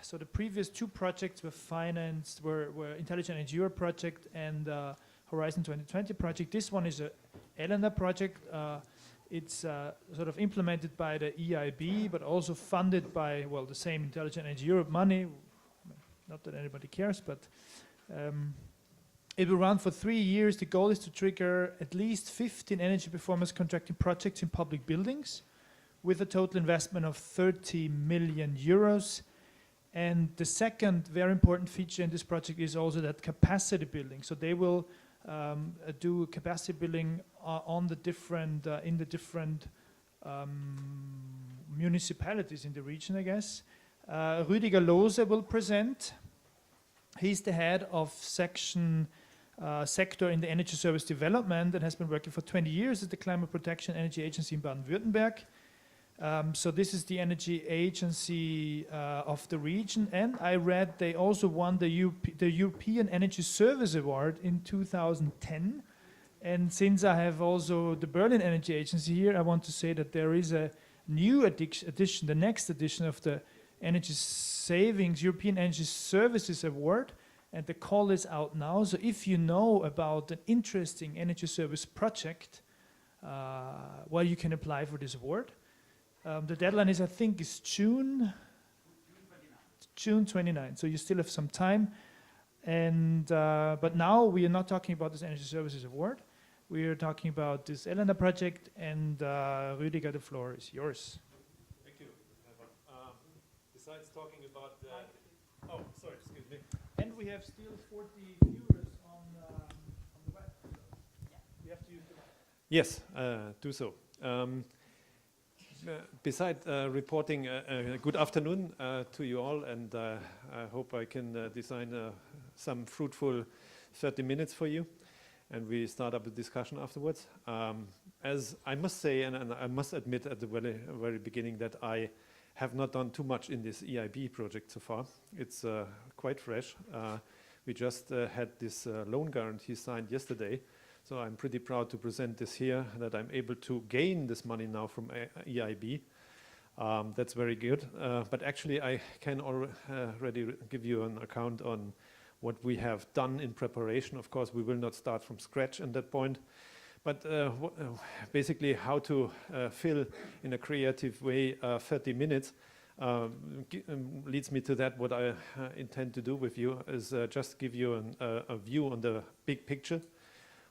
So the previous two projects were financed, were Intelligent Energy Europe project and Horizon 2020 project. This one is a ELENA project. It's sort of implemented by the EIB, but also funded by, well, the same Intelligent Energy Europe money. Not that anybody cares, but it will run for 3 years. The goal is to trigger at least 15 energy performance contracting projects in public buildings with a total investment of 30 million euros. And the second very important feature in this project is also that capacity building. So they will do capacity building on the different, in the different municipalities in the region, I guess. Rüdiger Lohse will present. He's the head of sector in the Energy Service Development and has been working for 20 years at the Climate Protection Energy Agency in Baden-Württemberg. So this is the energy agency of the region, and I read they also won the European Energy Service Award in 2010. And since I have also the Berlin Energy Agency here, I want to say that there is a new edition, the next edition of the Energy Savings European Energy Services Award, and the call is out now. So if you know about an interesting energy service project, well, you can apply for this award. The deadline is, I think, is June 29. So you still have some time. And but now we are not talking about this Energy Services Award. We are talking about this ELENA project. And Rüdiger, the floor is yours. Thank you. Besides talking about oh, sorry, excuse me. And we have still 40 viewers on the web. So yeah, we have to use the web. Yes, do so. Besides reporting good afternoon to you all, and I hope I can design some fruitful 30 minutes for you, and we start up a discussion afterwards. As I must say, and I must admit at the very beginning that I have not done too much in this EIB project so far. It's quite fresh. We just had this loan guarantee signed yesterday. So I'm pretty proud to present this here, that I'm able to gain this money now from EIB. That's very good. But actually, I can already give you an account on what we have done in preparation. Of course, we will not start from scratch at that point. But basically, how to fill in a creative way 30 minutes leads me to that. What I intend to do with you is just give you a view on the big picture,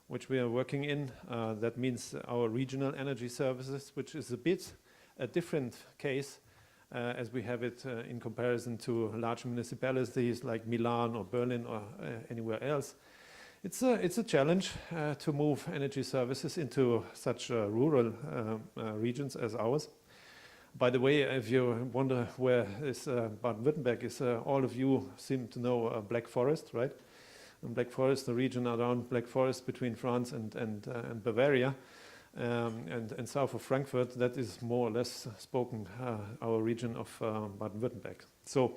which we are working in. That means our regional energy services, which is a bit a different case as we have it in comparison to large municipalities like Milan or Berlin or anywhere else. It's a challenge to move energy services into such rural regions as ours. By the way, if you wonder where is Baden-Württemberg is, all of you seem to know Black Forest, right? And Black Forest, the region around Black Forest between France and Bavaria and south of Frankfurt, that is more or less spoken our region of Baden-Württemberg. So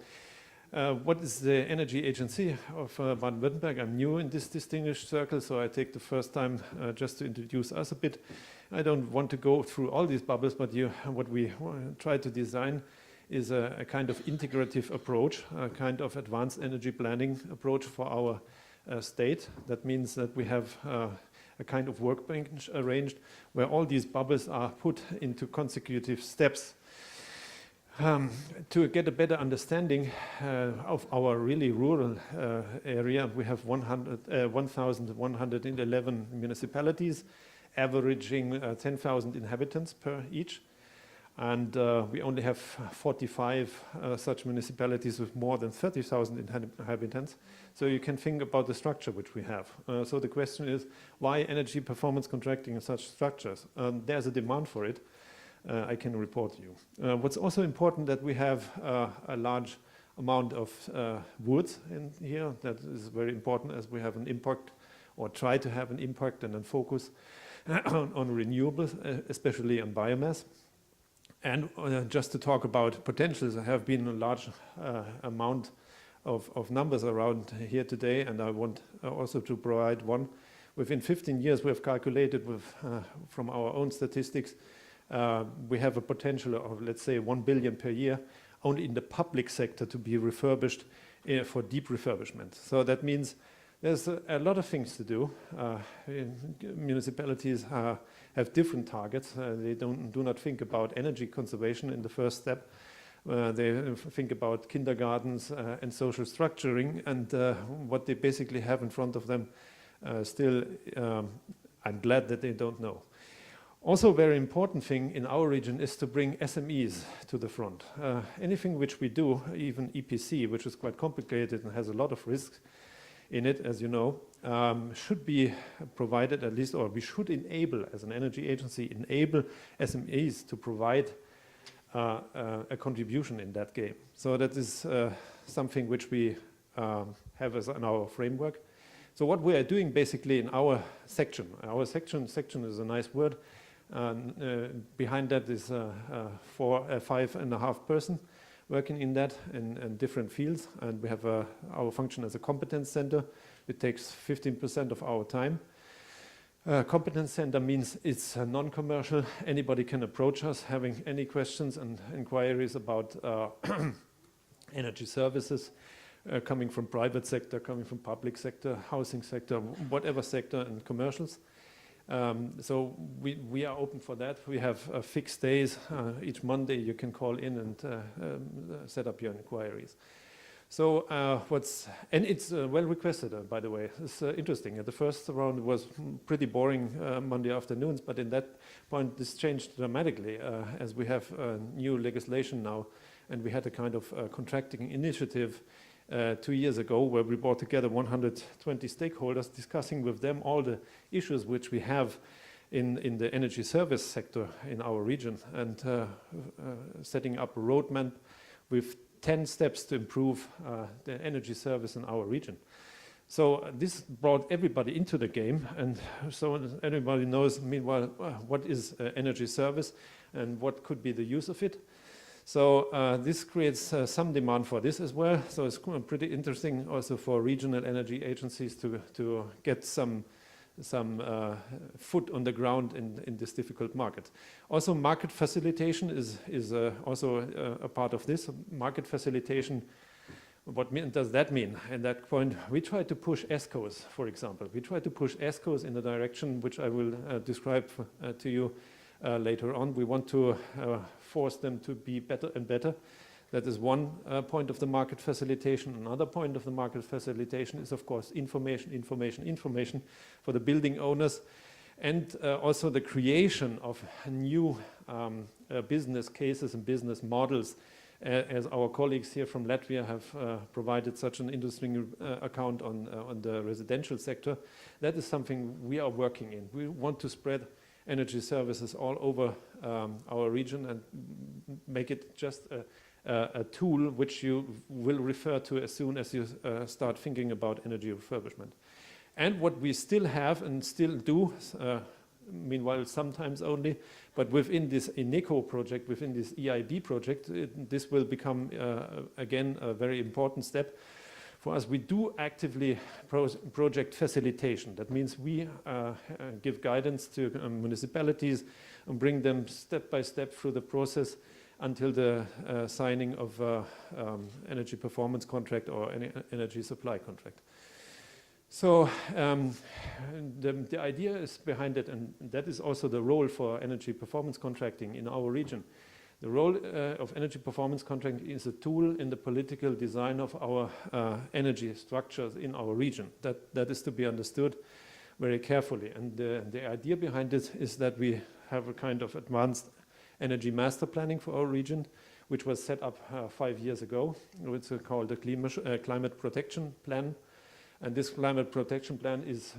what is the Energy Agency of Baden-Württemberg? I'm new in this distinguished circle, so I take the first time just to introduce us a bit. I don't want to go through all these bubbles, but what we try to design is a kind of integrative approach, a kind of advanced energy planning approach for our state. That means that we have a kind of workbench arranged where all these bubbles are put into consecutive steps to get a better understanding of our really rural area. We have 1,111 municipalities, averaging 10,000 inhabitants per each. And we only have 45 such municipalities with more than 30,000 inhabitants. So you can think about the structure which we have. So the question is, why energy performance contracting in such structures? There's a demand for it. I can report to you. What's also important that we have a large amount of wood in here. That is very important as we have an impact, or try to have an impact and a focus on renewables, especially on biomass. And just to talk about potentials, there have been a large amount of numbers around here today, and I want also to provide one. Within 15 years, we have calculated from our own statistics, we have a potential of, let's say, 1 billion per year only in the public sector to be refurbished for deep refurbishment. So that means there's a lot of things to do. Municipalities have different targets. They do not think about energy conservation in the first step. They think about kindergartens and social structuring, and what they basically have in front of them still, I'm glad that they don't know. Also, a very important thing in our region is to bring SMEs to the front. Anything which we do, even EPC, which is quite complicated and has a lot of risks in it, as you know, should be provided at least, or we should enable, as an energy agency, enable SMEs to provide a contribution in that game. So that is something which we have as in our framework. So what we are doing basically in our section is a nice word. Behind that is 5.5 person working in that in different fields, and we have our function as a competence center. It takes 15% of our time. Competence center means it's non-commercial. Anybody can approach us having any questions and inquiries about energy services, coming from private sector, coming from public sector, housing sector, whatever sector, and commercials. So we are open for that. We have fixed days. Each Monday you can call in and set up your inquiries. So and it's well requested, by the way. It's interesting. The first round was pretty boring Monday afternoons, but in that point this changed dramatically as we have new legislation now, and we had a kind of contracting initiative 2 years ago where we brought together 120 stakeholders, discussing with them all the issues which we have in the energy service sector in our region, and setting up a roadmap with 10 steps to improve the energy service in our region. So this brought everybody into the game, and so everybody knows, meanwhile, what is energy service and what could be the use of it. So this creates some demand for this as well. So it's pretty interesting also for regional energy agencies to get some foot on the ground in this difficult market. Also, market facilitation is also a part of this. Market facilitation, what does that mean? At that point, we try to push ESCOs, for example. We try to push ESCOs in the direction which I will describe to you later on. We want to force them to be better and better. That is one point of the market facilitation. Another point of the market facilitation is, of course, information for the building owners, and also the creation of new business cases and business models, as our colleagues here from Latvia have provided such an interesting account on the residential sector. That is something we are working in. We want to spread energy services all over our region and make it just a tool which you will refer to as soon as you start thinking about energy refurbishment. And what we still have and still do, meanwhile sometimes only, but within this ENECO project, within this EIB project, this will become again a very important step for us. We do actively project facilitation. That means we give guidance to municipalities and bring them step by step through the process until the signing of energy performance contract or any energy supply contract. So the idea is behind it, and that is also the role for energy performance contracting in our region. The role of energy performance contracting is a tool in the political design of our energy structures in our region. That is to be understood very carefully. And the idea behind it is that we have a kind of advanced energy master planning for our region, which was set up 5 years ago. It's called the Climate Protection Plan. And this Climate Protection Plan is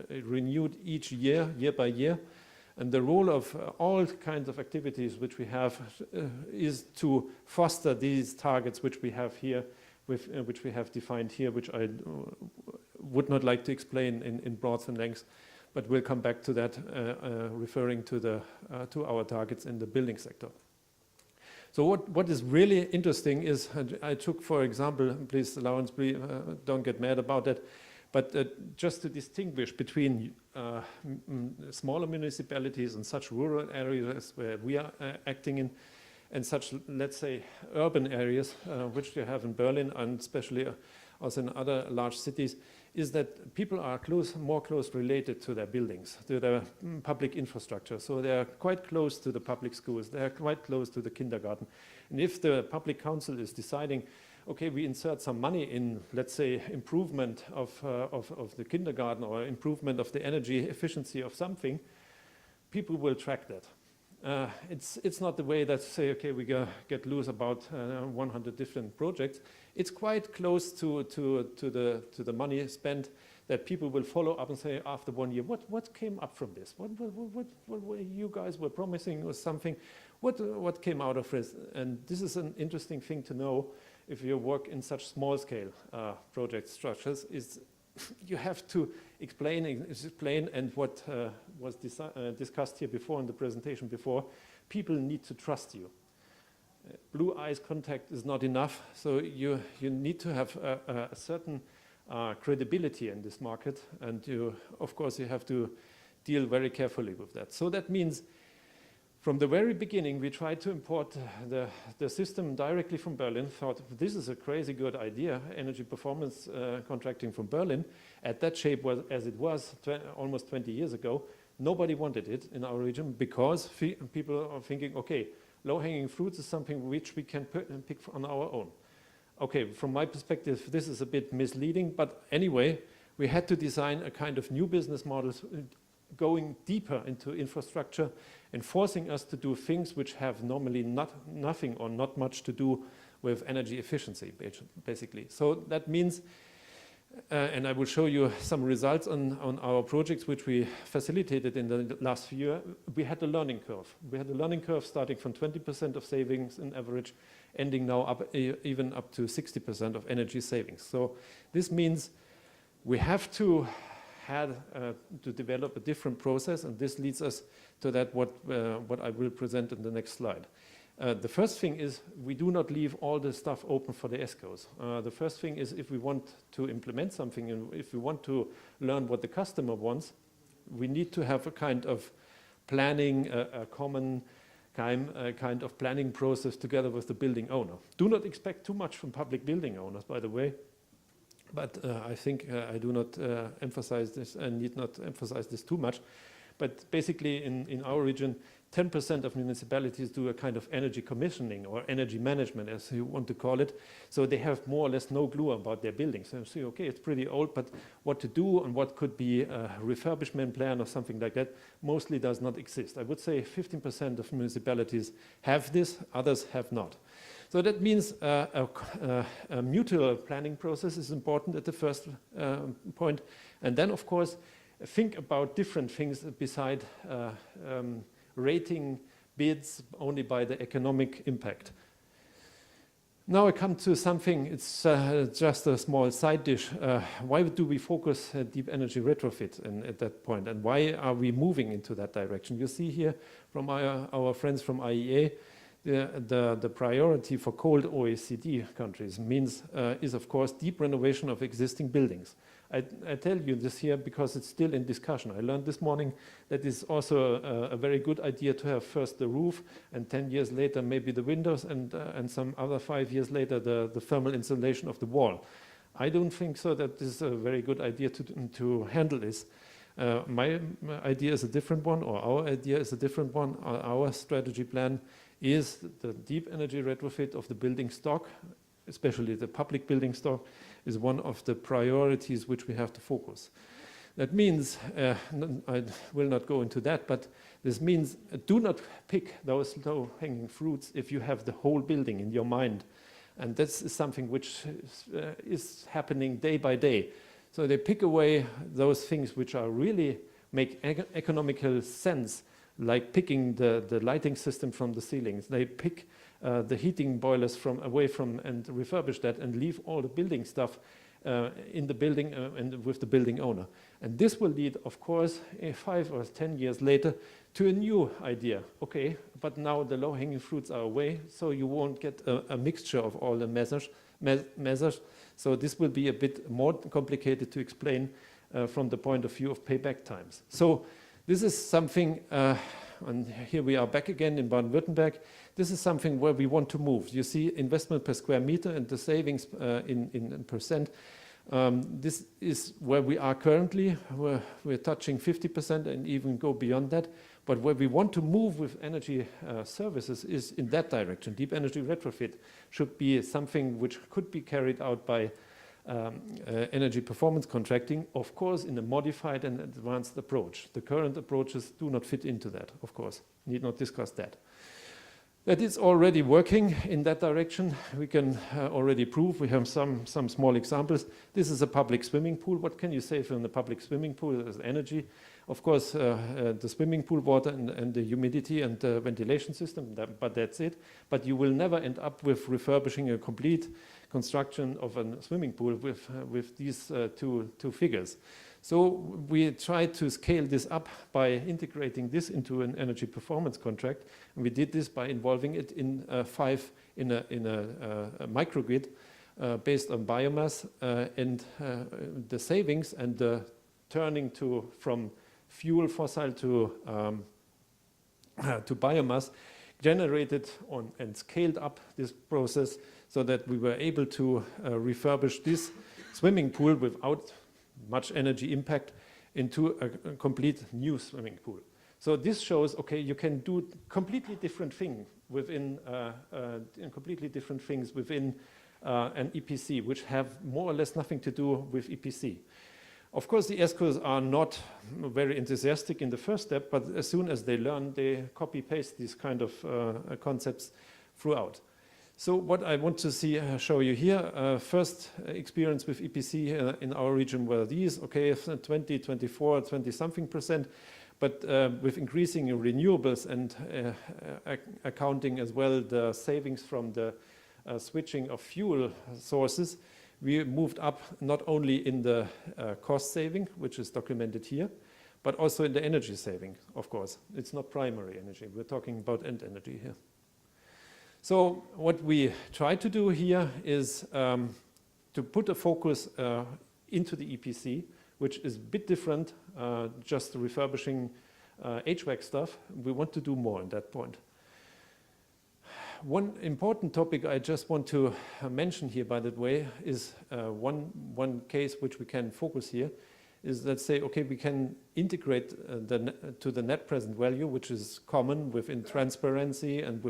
renewed each year, year by year. And the role of all kinds of activities which we have is to foster these targets which we have here, which we have defined here, which I would not like to explain in broad and lengths, but we'll come back to that, referring to our targets in the building sector. So what is really interesting is, I took, for example, please, Lawrence, don't get mad about that, but just to distinguish between smaller municipalities and such rural areas where we are acting in, and such, let's say, urban areas, which you have in Berlin and especially also in other large cities, is that people are more close related to their buildings, to their public infrastructure. So they are quite close to the public schools. They are quite close to the kindergarten. And if the public council is deciding, okay, we insert some money in, let's say, improvement of the kindergarten or improvement of the energy efficiency of something, people will track that. It's not the way that say, okay, we get loose about 100 different projects. It's quite close to the money spent that people will follow up and say after 1 year, what came up from this? What you guys were promising or something? What came out of this? And this is an interesting thing to know if you work in such small scale project structures, is you have to explain, and what was discussed here before in the presentation before, people need to trust you. Blue eyes contact is not enough, so you need to have a certain credibility in this market, and of course you have to deal very carefully with that. So that means from the very beginning we tried to import the system directly from Berlin, thought this is a crazy good idea, energy performance contracting from Berlin. At that shape as it was almost 20 years ago, nobody wanted it in our region because people are thinking, okay, low-hanging fruits is something which we can pick on our own. Okay, from my perspective, this is a bit misleading, but anyway, we had to design a kind of new business models going deeper into infrastructure and forcing us to do things which have normally nothing or not much to do with energy efficiency, basically. So that means, and I will show you some results on our projects which we facilitated in the last year. We had a learning curve. We had a learning curve starting from 20% of savings in average, ending now even up to 60% of energy savings. So this means we have to develop a different process, and this leads us to that what I will present in the next slide. The first thing is we do not leave all the stuff open for the ESCOs. The first thing is if we want to implement something and if we want to learn what the customer wants, we need to have a kind of planning, a common kind of planning process together with the building owner. Do not expect too much from public building owners, by the way. But I think I do not emphasize this and need not emphasize this too much. But basically in our region, 10% of municipalities do a kind of energy commissioning or energy management, as you want to call it. So they have more or less no clue about their buildings. So you see, okay, it's pretty old, but what to do and what could be a refurbishment plan or something like that mostly does not exist. I would say 15% of municipalities have this, others have not. So that means a mutual planning process is important at the first point. And then, of course, think about different things beside rating bids only by the economic impact. Now I come to something, it's just a small side dish. Why do we focus deep energy retrofit at that point? And why are we moving into that direction? You see here from our friends from IEA, the priority for cold OECD countries is of course deep renovation of existing buildings. I tell you this here because it's still in discussion. I learned this morning that it's also a very good idea to have first the roof and 10 years later maybe the windows and some other 5 years later the thermal insulation of the wall. I don't think so that this is a very good idea to handle this. My idea is a different one, or our idea is a different one. Our strategy plan is the deep energy retrofit of the building stock, especially the public building stock, is one of the priorities which we have to focus. That means, I will not go into that, but this means do not pick those low-hanging fruits if you have the whole building in your mind. And this is something which is happening day by day. So they pick away those things which are really make economical sense, like picking the lighting system from the ceilings. They pick the heating boilers away from and refurbish that and leave all the building stuff in the building and with the building owner. And this will lead, of course, 5 or 10 years later to a new idea. Okay, but now the low-hanging fruits are away, so you won't get a mixture of all the measures. So this will be a bit more complicated to explain from the point of view of payback times. So this is something and here we are back again in Baden-Württemberg. This is something where we want to move. You see investment per square meter and the savings in percent. This is where we are currently. We're touching 50% and even go beyond that. But where we want to move with energy services is in that direction. Deep energy retrofit should be something which could be carried out by energy performance contracting, of course, in a modified and advanced approach. The current approaches do not fit into that, of course. Need not discuss that. That is already working in that direction. We can already prove. We have some small examples. This is a public swimming pool. What can you say from the public swimming pool? There's energy. Of course, the swimming pool water and the humidity and the ventilation system, but that's it. But you will never end up with refurbishing a complete construction of a swimming pool with these two figures. So we try to scale this up by integrating this into an energy performance contract. And we did this by involving it in a microgrid based on biomass and the savings and the turning from fuel fossil to biomass generated on and scaled up this process so that we were able to refurbish this swimming pool without much energy impact into a complete new swimming pool. So this shows, okay, you can do completely different things within an EPC, which have more or less nothing to do with EPC. Of course, the ESCOs are not very enthusiastic in the first step, but as soon as they learn, they copy-paste these kind of concepts throughout. So what I want to show you here, first experience with EPC in our region were these, okay, 20, 24, 20-something%, but with increasing renewables and accounting as well the savings from the switching of fuel sources, we moved up not only in the cost saving, which is documented here, but also in the energy saving, of course. It's not primary energy. We're talking about end energy here. So what we try to do here is to put a focus into the EPC, which is a bit different, just refurbishing HVAC stuff. We want to do more on that point. One important topic I just want to mention here, by the way, is one case which we can focus here is, let's say, okay, we can integrate to the net present value, which is common within transparency and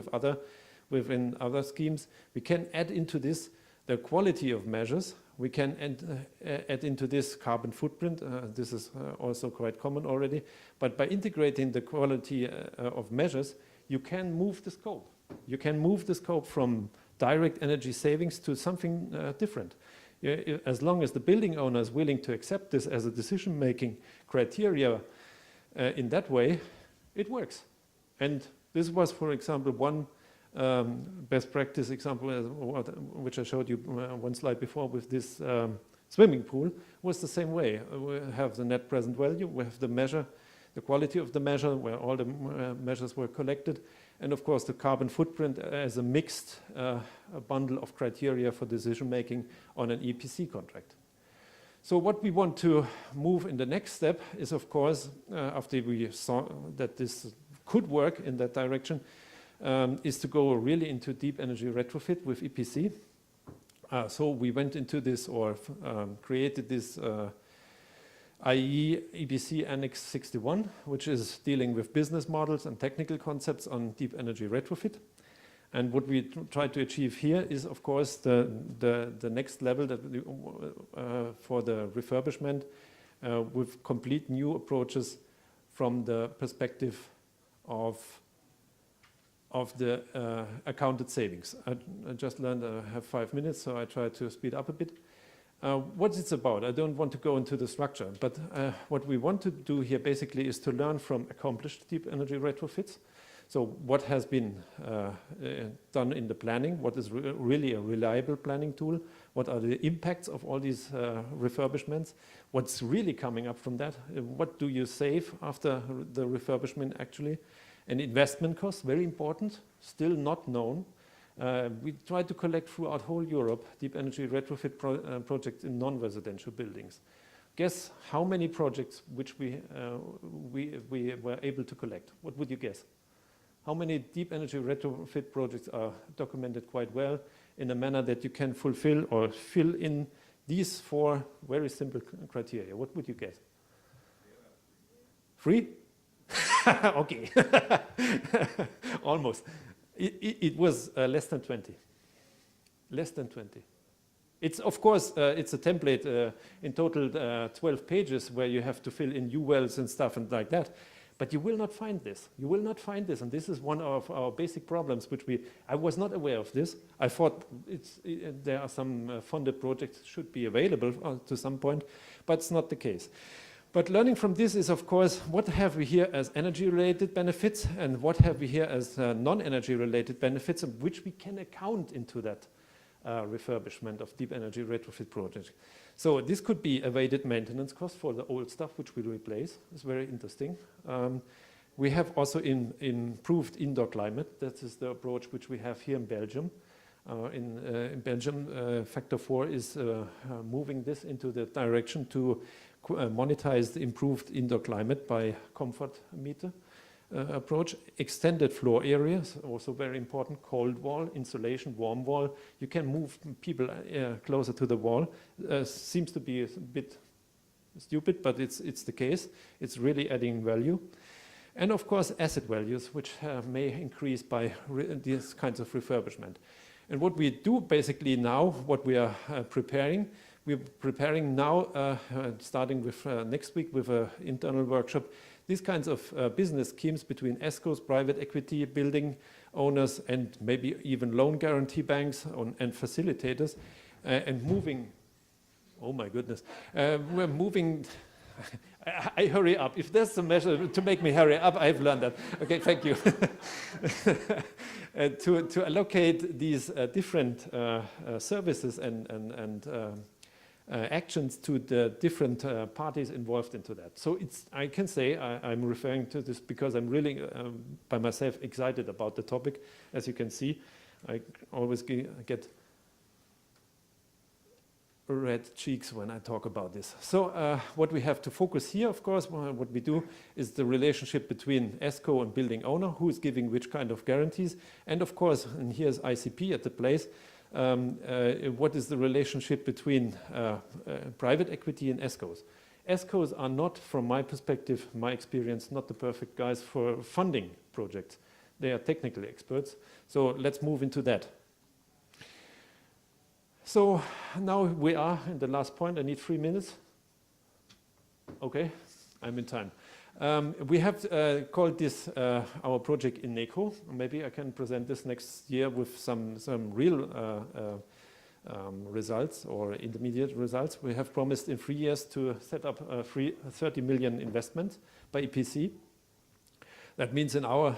within other schemes. We can add into this the quality of measures. We can add into this carbon footprint. This is also quite common already. But by integrating the quality of measures, you can move the scope. You can move the scope from direct energy savings to something different. As long as the building owner is willing to accept this as a decision-making criteria in that way, it works. And this was, for example, one best practice example, which I showed you one slide before with this swimming pool, was the same way. We have the net present value, we have the measure, the quality of the measure, where all the measures were collected, and of course the carbon footprint as a mixed bundle of criteria for decision making on an EPC contract. So what we want to move in the next step is, of course, after we saw that this could work in that direction, is to go really into deep energy retrofit with EPC. So we went into this or created this IE EPC Annex 61, which is dealing with business models and technical concepts on deep energy retrofit. And what we try to achieve here is, of course, the next level that for the refurbishment with complete new approaches from the perspective of the accounted savings. I just learned I have 5 minutes, so I try to speed up a bit. What it's about, I don't want to go into the structure, but what we want to do here basically is to learn from accomplished deep energy retrofits. So what has been done in the planning, what is really a reliable planning tool, what are the impacts of all these refurbishments, what's really coming up from that, what do you save after the refurbishment actually, and investment costs, very important, still not known. We try to collect throughout whole Europe deep energy retrofit projects in non-residential buildings. Guess how many projects which we were able to collect. What would you guess? How many deep energy retrofit projects are documented quite well in a manner that you can fulfill or fill in these 4 very simple criteria? What would you guess? 3? Okay. Almost. It was less than 20. Less than 20. It's, of course, it's a template in total 12 pages where you have to fill in UWells and stuff and like that. But you will not find this. You will not find this. And this is one of our basic problems, which I was not aware of this. I thought there are some funded projects should be available to some point, but it's not the case. But learning from this is, of course, what have we here as energy-related benefits and what have we here as non-energy-related benefits, which we can account into that refurbishment of deep energy retrofit projects. So this could be evaded maintenance cost for the old stuff which we replace. It's very interesting. We have also improved indoor climate. That is the approach which we have here in Belgium. In Belgium, Factor 4 is moving this into the direction to monetize the improved indoor climate by comfort meter approach. Extended floor areas, also very important. Cold wall, insulation, warm wall. You can move people closer to the wall. Seems to be a bit stupid, but it's the case. It's really adding value. And of course, asset values, which may increase by these kinds of refurbishment. And what we do basically now, what we are preparing, we're preparing now, starting with next week with an internal workshop, these kinds of business schemes between ESCOs, private equity, building owners, and maybe even loan guarantee banks and facilitators, and moving, oh my goodness, we're moving, I hurry up. If there's a measure to make me hurry up, I've learned that. Okay, thank you. To allocate these different services and actions to the different parties involved into that. So I can say I'm referring to this because I'm really by myself excited about the topic. As you can see, I always get red cheeks when I talk about this. So what we have to focus here, of course, what we do is the relationship between ESCO and building owner, who is giving which kind of guarantees. And of course, and here's ICP at the place, what is the relationship between private equity and ESCOs. ESCOs are not, from my perspective, my experience, not the perfect guys for funding projects. They are technical experts. So let's move into that. So now we are in the last point. I need 3 minutes. Okay, I'm in time. We have called this our project Eneco. Maybe I can present this next year with some real results or intermediate results. We have promised in 3 years to set up a 30 million investment by EPC. That means in our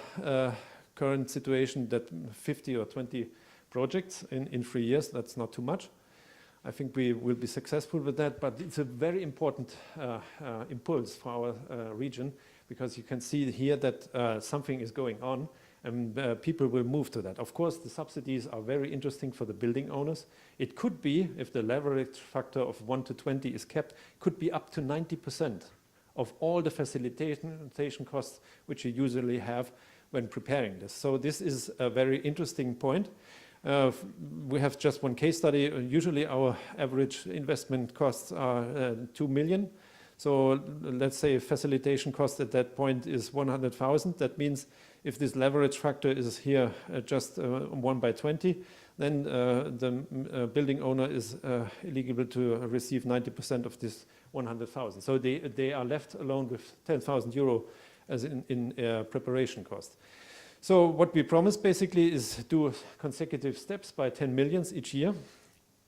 current situation that 50 or 20 projects in 3 years, that's not too much. I think we will be successful with that, but it's a very important impulse for our region, because you can see here that something is going on and people will move to that. Of course, the subsidies are very interesting for the building owners. It could be, if the leverage factor of 1 to 20 is kept, could be up to 90% of all the facilitation costs which you usually have when preparing this. So this is a very interesting point. We have just one case study. Usually our average investment costs are 2 million. So let's say facilitation cost at that point is 100,000. That means if this leverage factor is here just 1 by 20, then the building owner is eligible to receive 90% of this 100,000. So they are left alone with 10,000 euro as in preparation cost. So what we promise basically is do consecutive steps by 10 millions each year.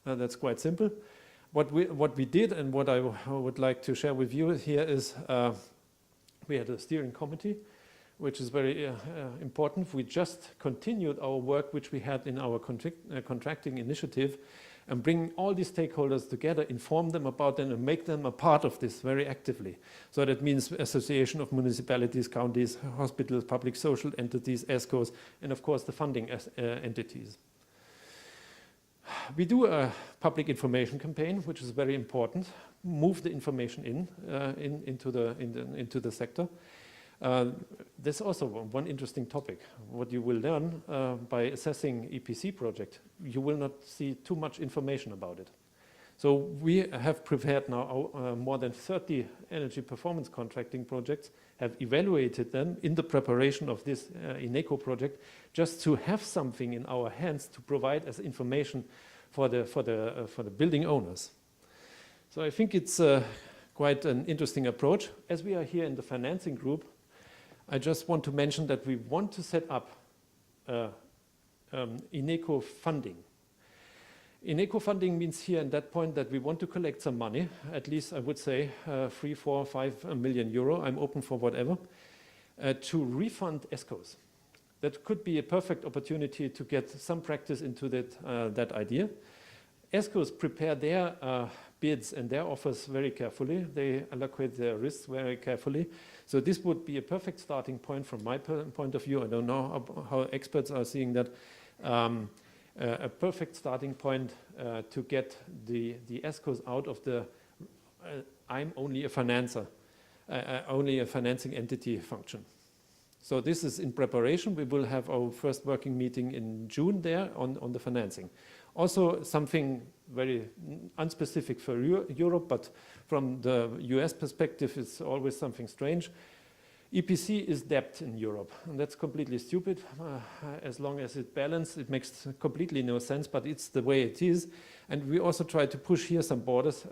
That's quite simple. What we did and what I would like to share with you here is we had a steering committee, which is very important. We just continued our work which we had in our contracting initiative, and bring all these stakeholders together, inform them about them, and make them a part of this very actively. So that means association of municipalities, counties, hospitals, public social entities, ESCOs, and of course the funding entities. We do a public information campaign, which is very important. Move the information into the sector. There's also one interesting topic. What you will learn by assessing EPC project, you will not see too much information about it. So we have prepared now more than 30 energy performance contracting projects, have evaluated them in the preparation of this Eneco project, just to have something in our hands to provide as information for the building owners. So I think it's quite an interesting approach. As we are here in the financing group, I just want to mention that we want to set up Eneco funding. Eneco funding means here at that point that we want to collect some money, at least I would say 3, 4, 5 million euro, I'm open for whatever, to refund ESCOs. That could be a perfect opportunity to get some practice into that idea. ESCOs prepare their bids and their offers very carefully. They allocate their risks very carefully. So this would be a perfect starting point from my point of view. I don't know how experts are seeing that. A perfect starting point to get the ESCOs out of the I'm only a financer, only a financing entity function. So this is in preparation. We will have our first working meeting in June there on the financing. Also something very unspecific for Europe, but from the US perspective, it's always something strange. EPC is debt in Europe, and that's completely stupid. As long as it's balanced, it makes completely no sense, but it's the way it is. And we also try to push here some borders,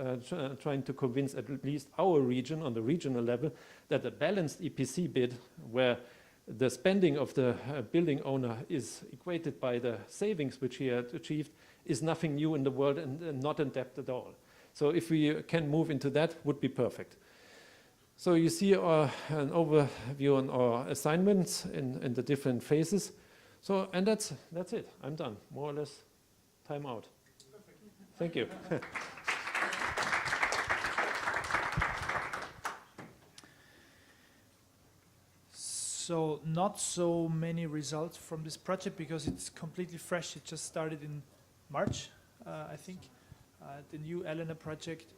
trying to convince at least our region, on the regional level, that a balanced EPC bid, where the spending of the building owner is equated by the savings which he had achieved, is nothing new in the world and not in debt at all. So if we can move into that, would be perfect. So you see an overview on our assignments in the different phases. So, and that's it. I'm done. More or less, time out. Perfect. Thank you. So not so many results from this project because it's completely fresh. It just started in March, I think, the new Elena project.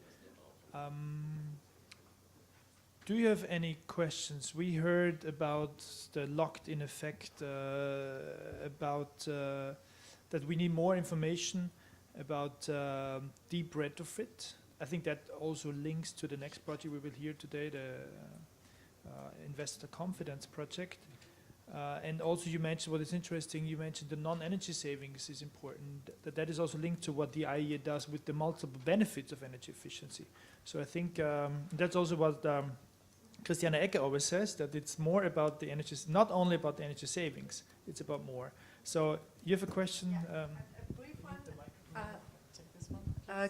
Do you have any questions? We heard about the locked-in effect, about that we need more information about deep retrofit. I think that also links to the next project we will hear today, the investor confidence project. And also you mentioned what is interesting, you mentioned the non-energy savings is important. That is also linked to what the IEA does with the multiple benefits of energy efficiency. So I think that's also what Christiane Ecker always says, that it's more about the energy, not only about the energy savings, it's about more. So you have a question? Yeah, a brief one.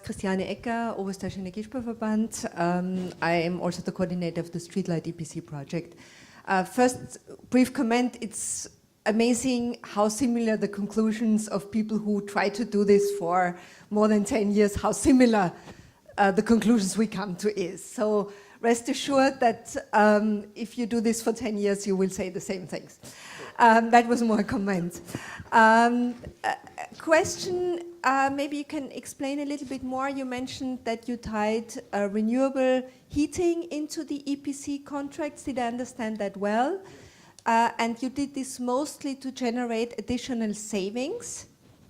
Christiane Ecker, Oberösterreichischer Energiesparverband. I am also the coordinator of the Streetlight EPC project. First, brief comment, it's amazing how similar the conclusions of people who try to do this for more than 10 years, how similar the conclusions we come to is. So rest assured that if you do this for 10 years, you will say the same things. That was more a comment. Question, maybe you can explain a little bit more. You mentioned that you tied renewable heating into the EPC contracts. Did I understand that well? And you did this mostly to generate additional savings.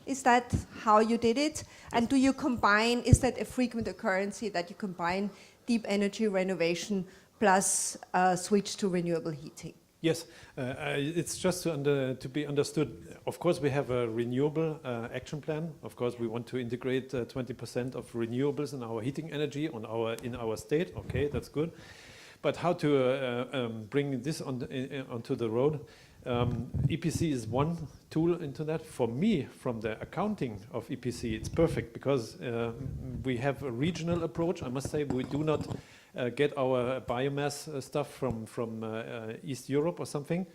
Is that how you did it? And do you combine, is that a frequent occurrence that you combine deep energy renovation plus switch to renewable heating? Yes, it's just to be understood. Of course, we have a renewable action plan. Of course, we want to integrate 20% of renewables in our heating energy in our state. Okay, that's good. But how to bring this onto the road? EPC is one tool into that. For me, from the accounting of EPC, it's perfect because we have a regional approach. I must say we do not get our biomass stuff from East Europe or something,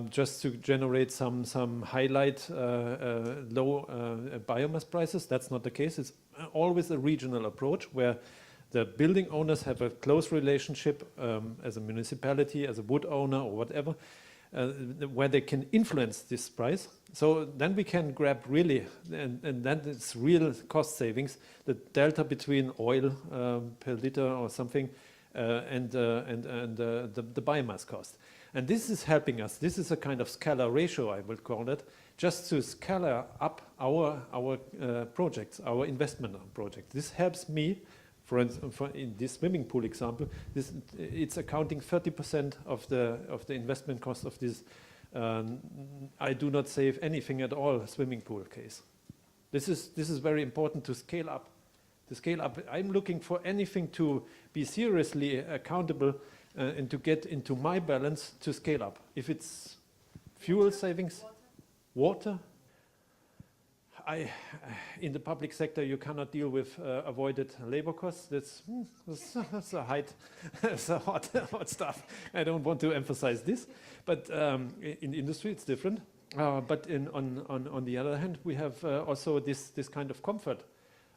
just to generate some highlight low biomass prices. That's not the case. It's always a regional approach where the building owners have a close relationship as a municipality, as a wood owner or whatever, where they can influence this price. So then we can grab really, and then it's real cost savings, the delta between oil per liter or something and the biomass cost. And this is helping us. This is a kind of scalar ratio, I would call it, just to scalar up our projects, our investment project. This helps me, for instance, in this swimming pool example, it's accounting 30% of the investment cost of this. I do not save anything at all swimming pool case. This is very important to scale up. To scale up, I'm looking for anything to be seriously accountable and to get into my balance to scale up. If it's fuel savings, water. In the public sector, you cannot deal with avoided labor costs. That's a hot stuff. I don't want to emphasize this, but in industry it's different. But on the other hand, we have also this kind of comfort,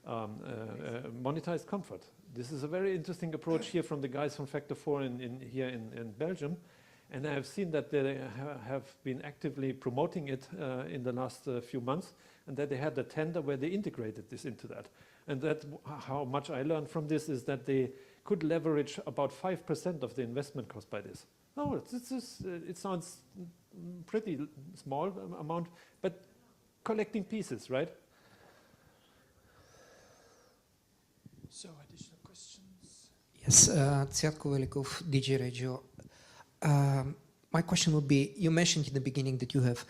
monetized comfort. This is a very interesting approach here from the guys from Factor 4 here in Belgium. And I have seen that they have been actively promoting it in the last few months, and that they had a tender where they integrated this into that. And that how much I learned from this is that they could leverage about 5% of the investment cost by this. Oh, it sounds pretty small amount, but collecting pieces, right? So additional questions? Yes, Cvetko Velikov, DG Regio. My question would be, you mentioned in the beginning that you have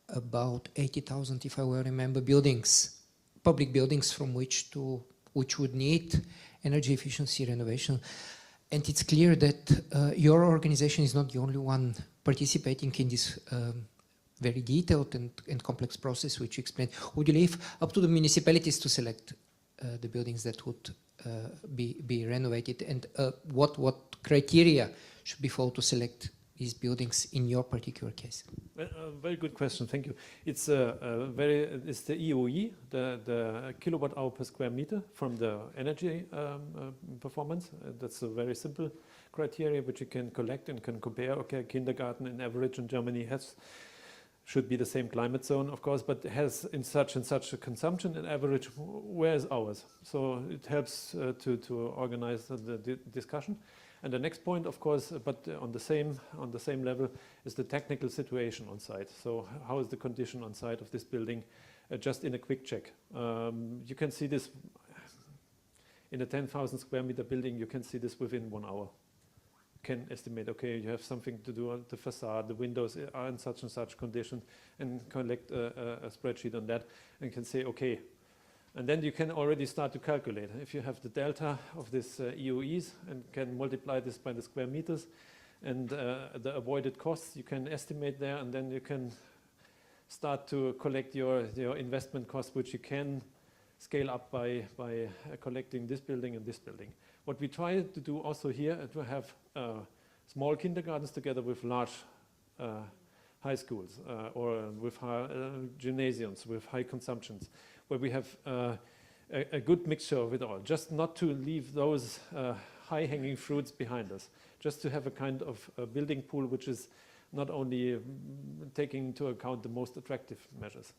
about 80,000, if I well remember, buildings, public buildings from which would need energy efficiency renovation. And it's clear that your organization is not the only one participating in this very detailed and complex process which you explained. Would you leave up to the municipalities to select the buildings that would be renovated, and what criteria should be followed to select these buildings in your particular case? Very good question, thank you. It's it's the EOE, the kilowatt hour per square meter from the energy performance. That's a very simple criteria which you can collect and can compare. Okay, kindergarten in average in Germany should be the same climate zone, of course, but has in such and such a consumption in average. Where is ours? So it helps to organize the discussion. And the next point, of course, but on the same level, is the technical situation on site. So how is the condition on site of this building? Just in a quick check, you can see this in a 10,000 square meter building. You can see this within 1 hour. Can estimate, okay, you have something to do on the facade, the windows are in such and such condition, and collect a spreadsheet on that, and can say, okay. And then you can already start to calculate. If you have the delta of this EOEs and can multiply this by the square meters and the avoided costs, you can estimate there, and then you can start to collect your investment costs, which you can scale up by collecting this building and this building. What we try to do also here is to have small kindergartens together with large high schools or with gymnasiums with high consumptions, where we have a good mixture of it all, just not to leave those high-hanging fruits behind us, just to have a kind of a building pool which is not only taking into account the most attractive measures.